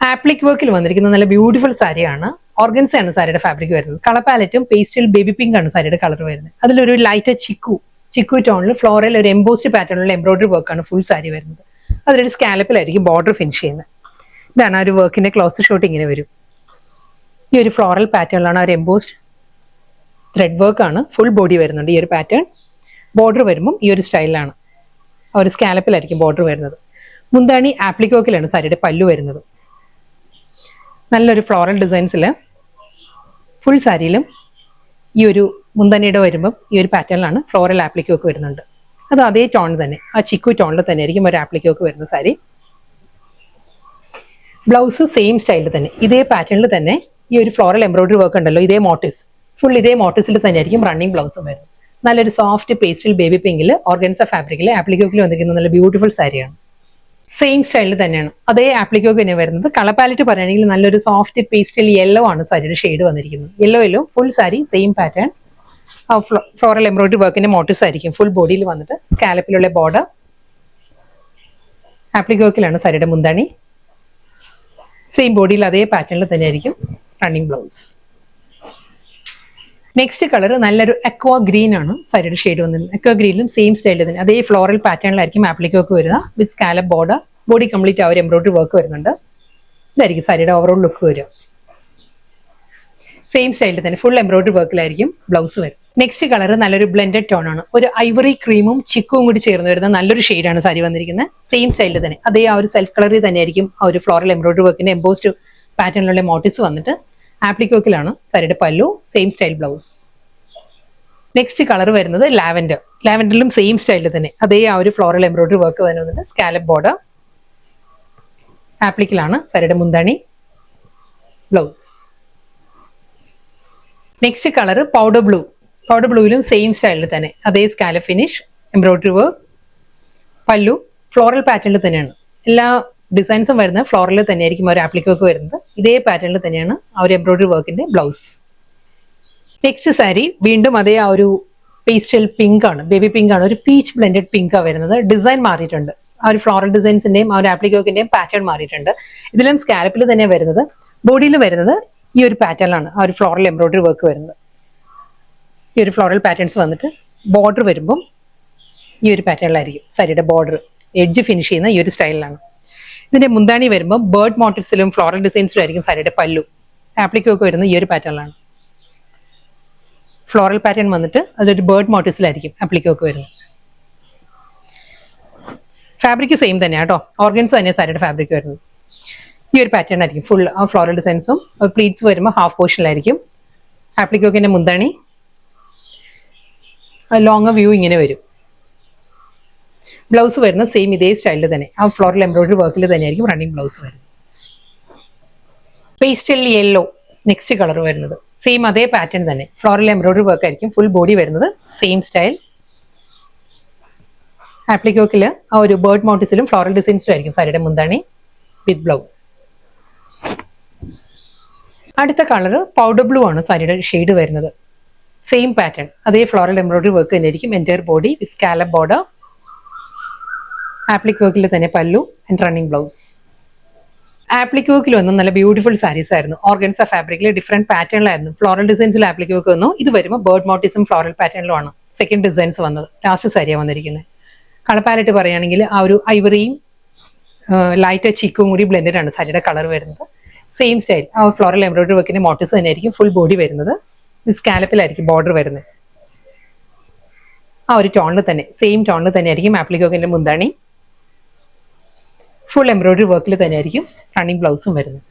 Appliqué വർക്കിൽ വന്നിരിക്കുന്ന നല്ല ബ്യൂട്ടിഫുൾ സാരിയാണ്. ഓർഗൻസ ആണ് സാരിയുടെ ഫാബ്രിക് വരുന്നത്. കളർ പാലറ്റും പേസ്റ്റൽ ബേബി പിങ്ക് ആണ് സാരിയുടെ കളർ വരുന്നത്. അതിലൊരു ലൈറ്റ് ചിക്കു ടോണിൽ ഫ്ലോറൽ ഒരു എംബോസ്ഡ് പാറ്റേണിലുള്ള എംബ്രോയിഡറി വർക്കാണ് ഫുൾ സാരി വരുന്നത്. അതിലൊരു സ്കാലപ്പിലായിരിക്കും ബോർഡർ ഫിനിഷ് ചെയ്യുന്നത്. ഇതാണ് ആ ഒരു വർക്കിന്റെ ക്ലോസ് ഷോട്ട്. ഇങ്ങനെ വരും. ഈ ഒരു ഫ്ലോറൽ പാറ്റേണിലാണ് ഒരു എംബോസ്ഡ് ത്രെഡ് വർക്ക് ആണ്. ഫുൾ ബോഡി വരുന്നുണ്ട് ഈ ഒരു പാറ്റേൺ. ബോർഡർ വരുമ്പം ഈ ഒരു സ്റ്റൈലിലാണ്. ആ ഒരു സ്കാലപ്പിലായിരിക്കും ബോർഡർ വരുന്നത്. മുന്താണി ആപ്ലിക് വർക്കിലാണ് സാരിയുടെ പല്ലു വരുന്നത്. നല്ലൊരു ഫ്ലോറൽ ഡിസൈൻസിൽ ഫുൾ സാരിയിലും ഈ ഒരു മുന്താണിയുടെ വരുമ്പം ഈ ഒരു പാറ്റേണിലാണ് ഫ്ലോറൽ ആപ്ലിക് വർക്ക് വരുന്നുണ്ട്. അത് അതേ ടോൺ തന്നെ, ആ ചിക്കു ടോണിൽ തന്നെ ആയിരിക്കും ഒരു ആപ്ലിക് വർക്ക് വരുന്ന സാരി. ബ്ലൗസ് സെയിം സ്റ്റൈലിൽ തന്നെ ഇതേ പാറ്റേണിൽ തന്നെ ഈ ഒരു ഫ്ലോറൽ എംബ്രോയിഡറി വർക്ക് ഉണ്ടല്ലോ, ഇതേ മോട്ടീവ്സ് ഫുൾ ഇതേ മോട്ടീവ്സിൽ തന്നെ ആയിരിക്കും റണ്ണിങ് ബ്ലൗസും വരുന്നത്. നല്ലൊരു സോഫ്റ്റ് പേസ്റ്റൽ ബേബി പിങ്കിൽ ഓർഗൻസ ഫാബ്രിക്കിൽ ആപ്ലിക് വർക്കിൽ വന്നിരിക്കുന്ന നല്ല ബ്യൂട്ടിഫുൾ സാരിയാണ്. സെയിം സ്റ്റൈലിൽ തന്നെയാണ്, അതേ ആപ്ലിക് വർക്ക് തന്നെ വരുന്നത്. കളർ പാലറ്റ് പറയുകയാണെങ്കിൽ നല്ലൊരു സോഫ്റ്റ് പേസ്റ്റൽ യെല്ലോ ആണ് സാരിയുടെ ഷെയ്ഡ് വന്നിരിക്കുന്നത്. Yellow full sari same pattern. Floral embroidery വർക്കിന്റെ മോട്ടീവ്സ് ആയിരിക്കും ഫുൾ ബോഡിയിൽ വന്നിട്ട്. സ്കാലപ്പിലുള്ള ബോർഡർ ആപ്ലിക് വർക്കിലാണ് സാരിയുടെ മുന്താണി. സെയിം ബോഡിയിൽ അതേ പാറ്റേണിൽ തന്നെ ആയിരിക്കും റണ്ണിങ് ബ്ലൗസ്. നെക്സ്റ്റ് കളർ നല്ലൊരു അക്വാ ഗ്രീൻ ആണ് സാരിയുടെ ഷെയ്ഡ് വന്നിരുന്നത്. അക്വാ ഗ്രീനിലും സെയിം സ്റ്റൈലിൽ തന്നെ അതേ ഫ്ലോറൽ പാറ്റേണിലായിരിക്കും ആപ്ലിക് വർക്ക് വരുക. വിത്ത് സ്കാലപ്പ് ബോർഡർ, ബോഡി കംപ്ലീറ്റ് ആ ഒരു എംബ്രോയിഡറി വർക്ക് വരുന്നുണ്ട്. ഇതായിരിക്കും സാരിയുടെ ഓവറോൾ ലുക്ക് വരിക. സെയിം സ്റ്റൈലിൽ തന്നെ ഫുൾ എംബ്രോയിഡറി വർക്കിലായിരിക്കും ബ്ലൗസ് വരും. നെക്സ്റ്റ് കളർ നല്ലൊരു ബ്ലെൻഡഡ് ടോൺ ആണ്. ഒരു ഐവറി ക്രീമും ചിക്കും കൂടി ചേർന്ന് വരുന്ന നല്ലൊരു ഷെയ്ഡാണ് സാരി വന്നിരിക്കുന്നത്. സെയിം സ്റ്റൈലിൽ തന്നെ അതേ ആ ഒരു സെൽഫ് കളറിൽ തന്നെ ആയിരിക്കും ആ ഒരു ഫ്ലോറൽ എംബ്രോയിഡറി വർക്കിന്റെ എംബോസ്ഡ് പാറ്റേണിലുള്ള മോട്ടീവ്സ് വന്നിട്ട് ആപ്ലിക് വർക്കിലാണ് സാരിയുടെ pallu. Same style blouse. Next colour വരുന്നത് ലാവൻഡർ. ലാവൻഡറിലും സെയിം സ്റ്റൈലിൽ തന്നെ അതേ ആ ഒരു ഫ്ലോറൽ എംബ്രോയിഡറി വർക്ക് വരുന്നുണ്ട്. സ്കാലപ്പ് ബോർഡർ ആപ്ലിക്കിലാണ് സാരിയുടെ മുന്താണി, blouse. Next colour powder blue. Powder ബ്ലൂയിലും സെയിം സ്റ്റൈലിൽ തന്നെ അതേ scallop finish, embroidery work, pallu floral പാറ്റേണിൽ തന്നെയാണ്. എല്ലാ ഡിസൈൻസും വരുന്നത് ഫ്ലോറലിൽ തന്നെയായിരിക്കും ഒരു ആപ്ലിക് വർക്ക് വരുന്നത്. ഇതേ പാറ്റേണിൽ തന്നെയാണ് ആ ഒരു എംബ്രോയിഡറി വർക്കിന്റെ ബ്ലൗസ്. നെക്സ്റ്റ് സാരി വീണ്ടും അതേ ആ ഒരു പേസ്റ്റൽ പിങ്ക് ആണ്, ബേബി പിങ്ക് ആണ്. ഒരു പീച്ച് ബ്ലെൻഡഡ് പിങ്ക് ആണ് വരുന്നത്. ഡിസൈൻ മാറിയിട്ടുണ്ട്. ആ ഒരു ഫ്ലോറൽ ഡിസൈൻസിന്റെയും ആ ഒരു ആപ്ലിക് വർക്കിന്റെയും പാറ്റേൺ മാറിയിട്ടുണ്ട്. ഇതിലും സ്കാലപ്പിൽ തന്നെ വരുന്നത്. ബോഡിയിൽ വരുന്നത് ഈ ഒരു പാറ്റേണിലാണ് ആ ഒരു ഫ്ലോറൽ എംബ്രോയിഡറി വർക്ക് വരുന്നത്. ഈ ഒരു ഫ്ലോറൽ പാറ്റേൺസ് വന്നിട്ട് ബോർഡർ വരുമ്പം ഈ ഒരു പാറ്റേണിലായിരിക്കും സാരിയുടെ ബോർഡർ. എഡ്ജ് ഫിനിഷ് ചെയ്യുന്ന ഈ ഒരു സ്റ്റൈലിലാണ്. ഇതിന്റെ മുന്താണി വരുമ്പോൾ ബേർഡ് മോട്ടീവ്സിലും ഫ്ലോറൽ ഡിസൈൻസിലും ആയിരിക്കും സാരിയുടെ പല്ലു. ആപ്ലിക് വർക്ക് വരുന്നത് ഈ ഒരു പാറ്റേണിലാണ്. ഫ്ലോറൽ പാറ്റേൺ വന്നിട്ട് അതൊരു ബേർഡ് മോട്ടീവ്സിലായിരിക്കും ആപ്ലിക് വർക്ക് വരുന്നത്. ഫാബ്രിക് സെയിം തന്നെയാണ് കേട്ടോ. ഓർഗൻസ് തന്നെ സാരിയുടെ ഫാബ്രിക് വരുന്നത്. ഈ ഒരു പാറ്റേൺ ആയിരിക്കും ഫുൾ. ആ ഫ്ലോറൽ ഡിസൈൻസും പ്ലീറ്റ്സ് വരുമ്പോൾ ഹാഫ് പോർഷനിലായിരിക്കും. ആപ്ലിക് വർക്കിന്റെ മുന്താണി ലോങ് വ്യൂ ഇങ്ങനെ വരും. ബ്ലൗസ് വരുന്ന സെയിം ഇതേ സ്റ്റൈലിൽ തന്നെ ആ ഫ്ലോറൽ എംബ്രോയിഡറി വർക്കിൽ തന്നെയായിരിക്കും റണ്ണിങ് ബ്ലൗസ് വരുന്നത്. പേസ്റ്റൽ യെല്ലോ നെക്സ്റ്റ് കളർ വരുന്നത്. സെയിം അതേ പാറ്റേൺ തന്നെ ഫ്ലോറൽ എംബ്രോയിഡറി വർക്ക് ആയിരിക്കും ഫുൾ ബോഡി വരുന്നത്. Same style. ആപ്ലിക് വർക്കിൽ ആ ഒരു ബേർഡ് മോട്ടീവ്സിലും ഫ്ലോറൽ ഡിസൈൻസിലും ആയിരിക്കും സാരിയുടെ മുന്താണി വിത്ത് ബ്ലൗസ്. അടുത്ത കളർ പൗഡർ ബ്ലൂ ആണ് സാരിയുടെ ഷെയ്ഡ് വരുന്നത്. സെയിം പാറ്റേൺ അതേ ഫ്ലോറൽ എംബ്രോയിഡറി വർക്ക് തന്നെ ആയിരിക്കും. Entire body with scallop border. Appliqué വർക്കിൽ തന്നെ പല്ലു ആൻഡ് റണ്ണിങ് ബ്ലൗസ്. ആപ്ലിക് വർക്കിൽ വന്നു നല്ല ബ്യൂട്ടിഫുൾ സാരീസ് ആയിരുന്നു. ഓർഗൻസ ഫാബ്രിക്കിൽ ഡിഫറെന്റ് പാറ്റേണിലായിരുന്നു. ഫ്ലോറൽ ഡിസൈൻസിൽ ആപ്ലിക് വർക്ക് വന്നു. ഇത് വരുമ്പോൾ ബേർഡ് മോട്ടീവ്സും ഫ്ലോറൽ പാറ്റേണിലുമാണ് സെക്കൻഡ് ഡിസൈൻസ് വന്നത്. ലാസ്റ്റ് സാരിയാണ് വന്നിരിക്കുന്നത്. കളർ പാലറ്റ് പറയുകയാണെങ്കിൽ ആ ഒരു ഐവറിയും ലൈറ്റ് ചിക്കും കൂടി ബ്ലെൻഡഡ് ആണ് സാരിയുടെ കളർ വരുന്നത്. സെയിം സ്റ്റൈൽ ആ ഫ്ലോറൽ എംബ്രോയിഡറി വർക്കിന്റെ മോട്ടീവ്സ് തന്നെ ആയിരിക്കും ഫുൾ ബോഡി വരുന്നത്. സ്കാലപ്പിലായിരിക്കും ബോർഡർ വരുന്നത്. ആ ഒരു ടോണിൽ തന്നെ സെയിം ടോണിൽ തന്നെ ആയിരിക്കും ആപ്ലിക് വർക്കിന്റെ മുന്താണി. ഫുൾ എംബ്രോയിഡറി വർക്കിൽ തന്നെ ആയിരിക്കും റണ്ണിങ് ബ്ലൗസും വരുന്നത്.